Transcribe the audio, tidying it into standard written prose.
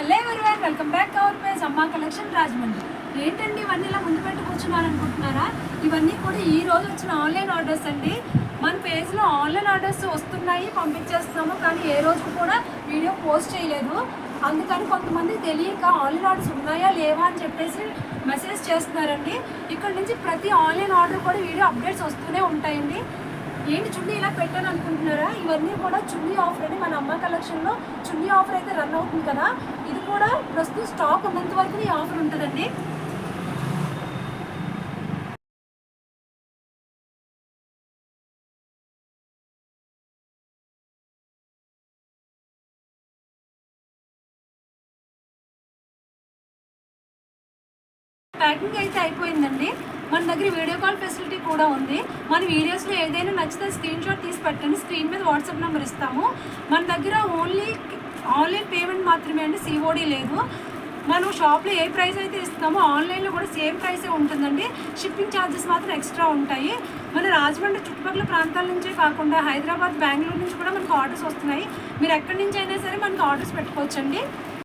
Hello everyone, welcome back to our page అమ్మా collection Rajahmundry. ఏంటండి ఇవన్నీ ఇలా ముందు పెట్టి కూర్చున్నారు అనుకుంటున్నారా? ఇవన్నీ కూడా ఈ రోజు వచ్చిన ఆన్లైన్ ఆర్డర్స్ అండి. మన పేజ్లో ఆన్లైన్ ఆర్డర్స్ వస్తున్నాయి, పంపించేస్తున్నాము, కానీ ఏ రోజు కూడా వీడియో పోస్ట్ చేయలేదు. అందుకని కొంతమంది తెలియక ఆన్లైన్ ఆర్డర్స్ ఉన్నాయా లేవా అని చెప్పేసి మెసేజ్ చేస్తున్నారండి. ఇక్కడ నుంచి ప్రతి ఆన్లైన్ ఆర్డర్ కూడా వీడియో అప్డేట్స్ వస్తూనే ఉంటాయండి. ఏంటి చున్నీ ఇలా పెట్టాను అనుకుంటున్నారా? ఇవన్నీ కూడా చున్నీ ఆఫర్ అండి. మన అమ్మ కలెక్షన్లో చున్నీ ఆఫర్ అయితే రన్ అవుతుంది కదా, ఇది కూడా ప్రస్తుతం స్టాక్ ఉన్నంత వరకు ఈ ఆఫర్ ఉంటుందండి. ప్యాకింగ్ అయితే అయిపోయిందండి. మన దగ్గర వీడియో కాల్ ఫెసిలిటీ కూడా ఉంది. మన వీడియోస్లో ఏదైనా నచ్చితే స్క్రీన్ షాట్ తీసి పెట్టండి. స్క్రీన్ మీద వాట్సాప్ నెంబర్ ఇస్తాము. మన దగ్గర ఓన్లీ ఆన్లైన్ పేమెంట్ మాత్రమే అండి, సిఓడి లేదు. మనం షాప్లో ఏ ప్రైస్ అయితే ఇస్తామో ఆన్లైన్లో కూడా సేమ్ ప్రైసే ఉంటుందండి. షిప్పింగ్ ఛార్జెస్ మాత్రం ఎక్స్ట్రా ఉంటాయి. మన రాజమండ్రి చుట్టుపక్కల ప్రాంతాల నుంచే కాకుండా హైదరాబాద్, బెంగళూరు నుంచి కూడా మనకు ఆర్డర్స్ వస్తున్నాయి. మీరు ఎక్కడి నుంచి అయినా సరే మనకు ఆర్డర్స్ పెట్టుకోవచ్చండి.